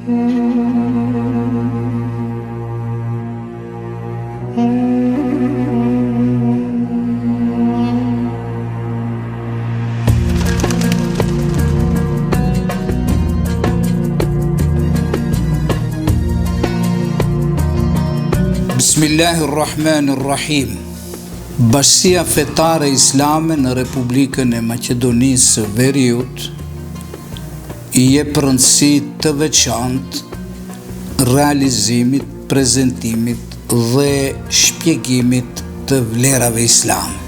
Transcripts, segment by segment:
Bismillahirrahmanirrahim. Bashkia fetare islame në Republikën e Maqedonisë së Veriut I jep rëndësi të veçantë realizimit, prezantimit dhe shpjegimit të vlerave islame.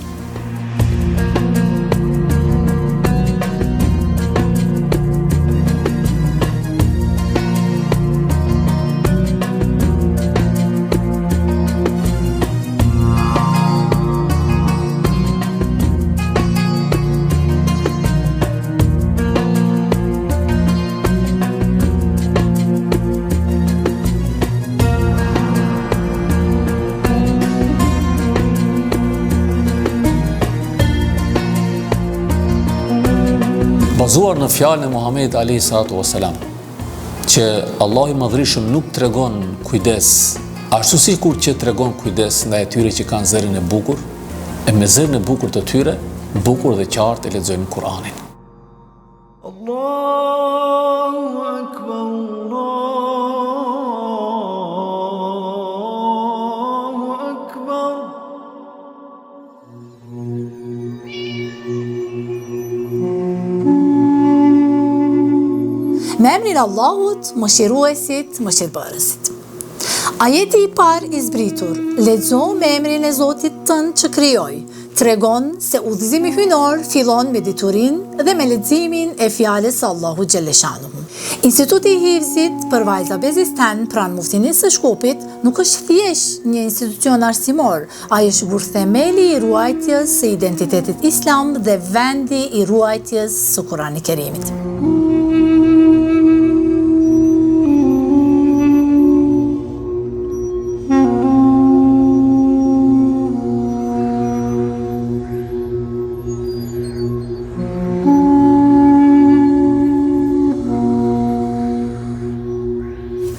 Bazuar në fjalën e Muhamedit alayhi salatu wasalam, që Allahu I Madhërisëm nuk tregon kujdes, ashtu sikur që tregon kujdes ndaj atyre që kanë zërin e bukur, e me zërin e bukur të tyre, bukur dhe qartë e lexojnë Kur'anin. Allahu Akbar, Allahu Akbar. Me emrin Allahut, mëshiruesit, mëshirbërësit. Ajeti I parë I zbritur, lexo me emrin e Zotit tënd që krijoi, tregon se udhëzimi hyjnor fillon me diturinë dhe me leximin e fjalës së Allahut xhaleshanuhu. Instituti I Hifzit për vajza bezisten pranë muftinisë së Shkupit nuk është thjesht një institucion arsimor, ai është burr themeli I ruajtjes së identitetit islam dhe vendi I ruajtjes së Kuranit Kerimit.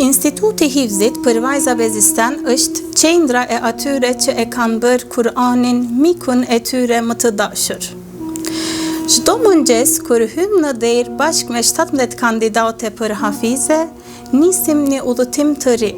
Instituti Hifzit për vajza bezisten është qendra e atyre që e kanë bërë Kur'anin mikun e tyre më të dashur. Çdo mëngjes kur hym në derë bashkë me 17 kandidate për hafize, nisim një udhëtim të ri.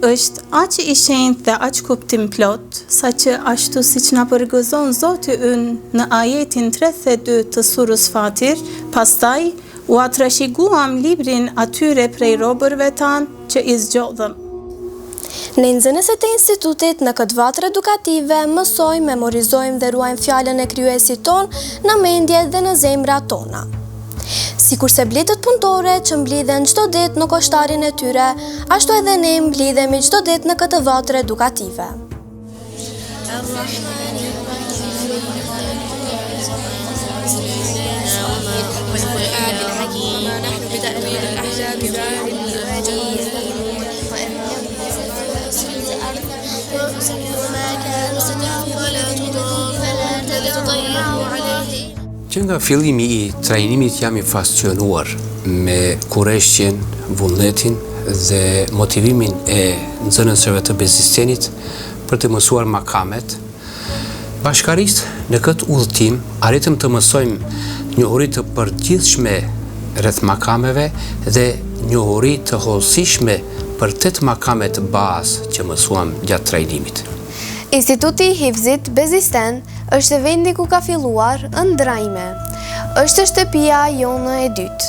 Është aq I shenjtë dhe aq kuptim plot, saqë ashtu siç na përgëzon Zoti ynë në ajetin 32 të surës Fatir, pastaj u trashëguam librin atyre prej robërve tanë që I zgjodhëm. Ne nxënësit e institutit në këtë vatër edukative mësojmë, memorizojmë dhe ruajmë fjalën e krijuesit ton në mendje dhe në zemrat tona. Sikur se bletët punëtore që mblidhen çdo ditë në koshtarin e tyre, ashtu edhe ne mblidhemi çdo ditë në këtë vatër edukative. Që nga fillimi I trajnimit jam I fascionuar me kurreshjen, vullnetin dhe motivimin e nxënësve të bezistenit për të mësuar makamet. Bashkarisht në këtë udhëtim arritëm të mësojmë njohuri të përgjithshme rreth makameve dhe njohuri të hollësishme për 8 makame të bazë që mësuam gjatë trajnimit. Instituti I Hifzit Bezisten është vendi ku ka filluar ëndrajme. Është shtëpia jonë e dytë.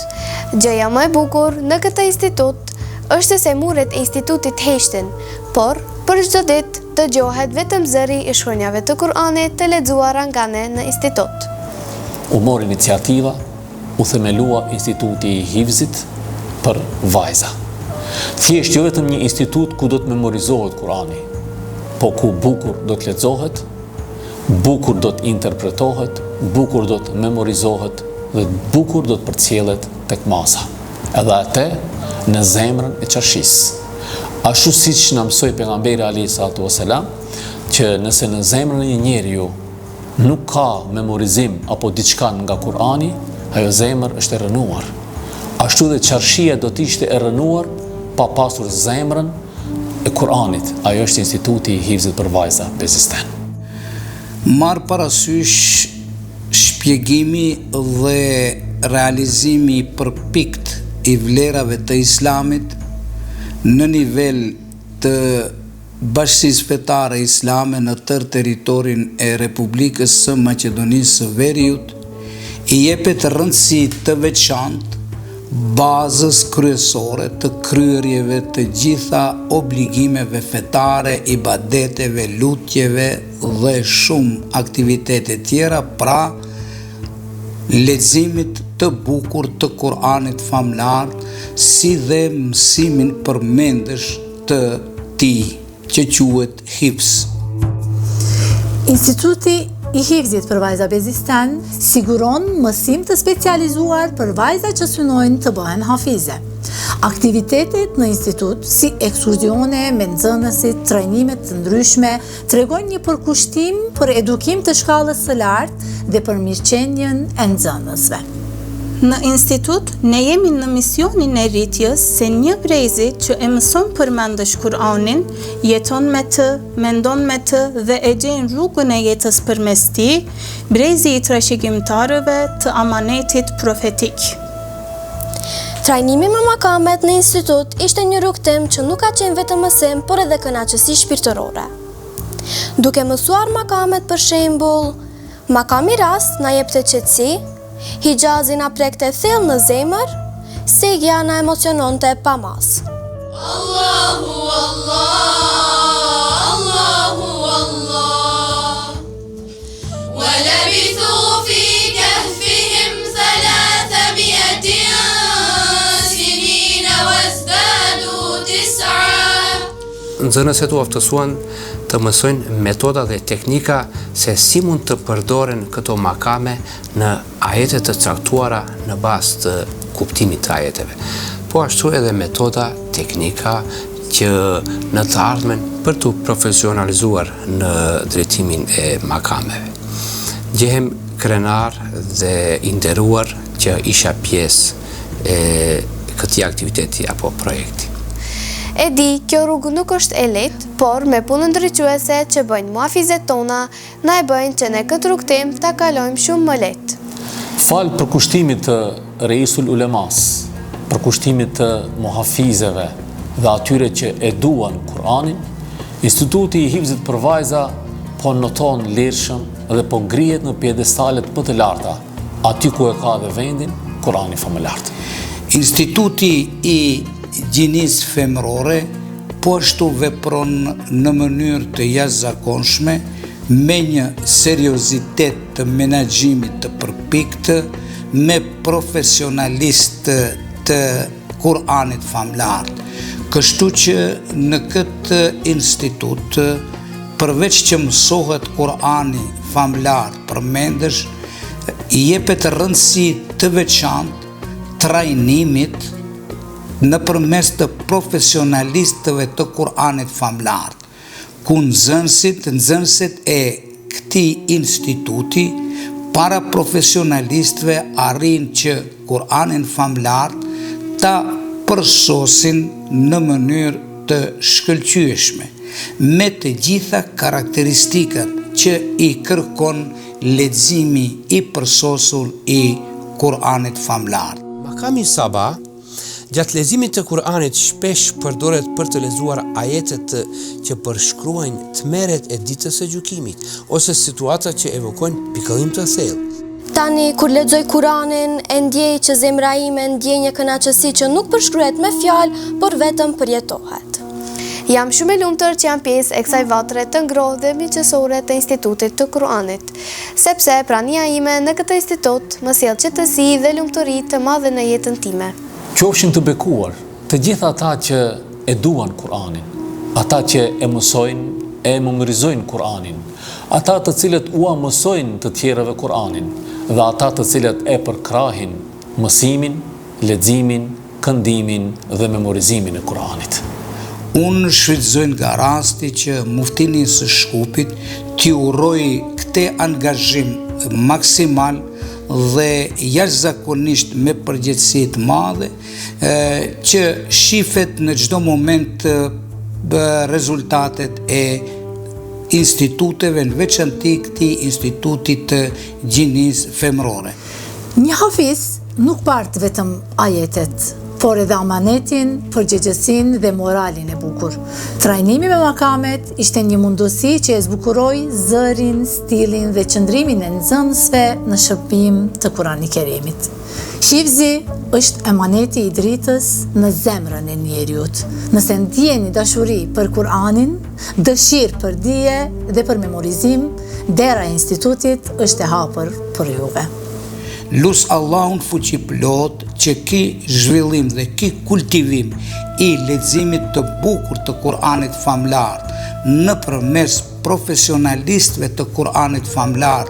Gjëja më e bukur në këtë institut është se muret e institutit heshten, por për çdo ditë dëgjohet vetëm zëri I shkronjave të Kur'anit të lexuara nga ne në institut. U mor iniciativa, u themelua Instituti I Hifzit për vajza. Thjesht jo vetëm një institut ku do të memorizohet Kur'ani, po ku bukur do të lexohet, bukur do të interpretohet, bukur do të memorizohet dhe bukur do të përcjellet tek masa. Edhe atë në zemrën e çarshis. Ashtu siç na mësoi pejgamberi alayhis salatu wasalam, që nëse në zemrën e një njeriu nuk ka memorizim apo diçka nga Kurani, ajo zemër është e rënuar. Ashtu dhe qarshia do të ishte e rënuar pa pasur zemrën e Kuranit. Ajo është instituti i hifzit për vajza bezisten. Marë parasysh shpjegimi dhe realizimi i përpikt i vlerave të islamit në nivel të Bashkisë Fetare Islame në tërë territorin e Republikës së Maqedonisë së Veriut, i jepet rëndësi të veçantë bazës kryesore të kryerjeve të gjitha obligimeve fetare, ibadeteve, lutjeve dhe shumë aktivitete tjera, pra leximit të bukur të Kuranit famlar, si dhe mësimin përmendesh të tij, që quhet hifz. Instituti i hifzit për vajza bezisten siguron mësim të specializuar për vajza që synojnë të bëhen hafize. Aktivitetet në institut, si ekskursione me nxënësit, trajnimet të ndryshme, tregojnë një përkushtim për edukim të shkallës së lartë dhe për mirëqenjen e nxënësve. Në institut, ne jemi në misionin e rritjes se një brezi që e mëson përmendësh Kur'anin, jeton me të, mendon me të dhe e gjen rrugën e jetës përmes tij, brezi i trashëgimtarëve të amanetit profetik. Trajnimi me makamet në institut ishte një rrugtim që nuk ka qenë vetëm mësim, por edhe kënaqësi shpirtërore. Duke mësuar makamet, për shembull, makami rast na jep të qetësi, Hijazi na prekte thellë në zemër, segja na emociononte pa mas. Allahu Allah, Allahu Allah, wa labithu fi kahfihim 300 sinina wazdadu 9. Nxënësit u aftësuan të mësojnë metoda dhe teknika se si mund të përdoren këto makame në ajetet të caktuara në bazë të kuptimit të ajeteve. Po ashtu edhe metoda, teknika që në të ardhmen për të profesionalizuar në drejtimin e makameve. Gjehem krenar dhe i nderuar që isha pjesë e këtij aktiviteti apo projekti. E di, kjo rrugë nuk është e lehtë, por me punën ndriçuese që bëjnë muafizet tona, na e bëjnë që ne këtë rrugtim ta kalojmë shumë më lehtë. Falë për kushtimit të Reisul Ulemas, për kushtimit të muhafizeve dhe atyre që e duan Kur'anin, Instituti i Hifzit për vajza po noton lirshëm dhe po ngrihet në pjedestalet më të larta, aty ku e ka dhe vendin Kur'ani famëlar. Instituti i Gjinisë femrore po ashtu vepron në mënyrë të jashtëzakonshme me një seriozitet të menaxhimit të përpikt, me profesionalistë të Kur'anit famlar. Kështu që në këtë institut, përveç që mësohet Kur'ani famlar përmendesh, i jepet rëndësi të veçantë trajnimit në përmes të profesionalistëve të Kur'anit famlar, ku nxënësit e këtij instituti para profesionalistëve arrin që Kur'anin famlar ta përsosin në mënyrë të shkëlqyeshme, me të gjitha karakteristikat që i kërkon leximi i përsosur i Kur'anit famlar. Makami Saba, gjatë leximit të Kur'anit shpesh përdoret për të lexuar ajetet që përshkruajnë tmerret e ditës së gjykimit ose situata që evokojnë pikëllim të thellë. Tani, kur lexoj Kur'anin, e ndjej që zemra ime ndjen një kënaqësi që nuk përshkruhet me fjalë, por vetëm përjetohet. Jam shumë e lumtur që jam pjesë e kësaj vatre të ngrohtë dhe miqësore të Institutit të Kur'anit, sepse prania ime në këtë institut më sjell qetësi dhe lumturi të madhe në jetën time. Qofshin të bekuar të gjitha ata që e duan Kur'anin, ata që e mësojnë, e memorizojnë Kur'anin, ata të cilët ua mësojnë të tjerëve Kur'anin dhe ata të cilët e përkrahin mësimin, leximin, këndimin dhe memorizimin e Kur'anit. Unë shfrytëzoj nga rasti që muftini së Shkupit t'i uroj këtë angazhim maksimal dhe jashtëzakonisht me përgjegjësi të madhe që shifet në çdo moment rezultatet e instituteve, në veçanti këtij institutit të gjinisë femërore. Një hafiz nuk bart vetëm ajetet, por edhe amanetin, përgjegjësinë dhe moralin e bukur. Trajnimi me makamet ishte një mundësi që e zbukuroi zërin, stilin dhe qëndrimin e nxënësve në shërbim të Kurani Kerimit. Hifzi është emaneti i dritës në zemrën e njeriut. Nëse ndjeni dashuri për Kur'anin, dëshirë për dije dhe për memorizim, dera e institutit është e hapur për juve. Lusë Allahun fuqi plot që ki zhvillim dhe ki kultivim i leximit të bukur të Kur'anit famlar në përmes profesionalistëve të Kur'anit famlar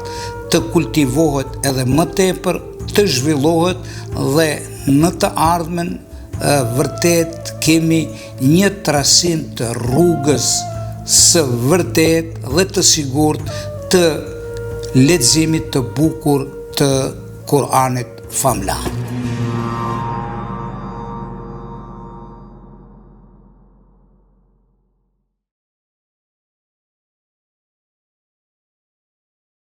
të kultivohet edhe më tepër, të zhvillohet dhe në të ardhmen vërtet kemi një trasim të rrugës së vërtet dhe të sigurt të leximit të bukur të Kur'anit famlar.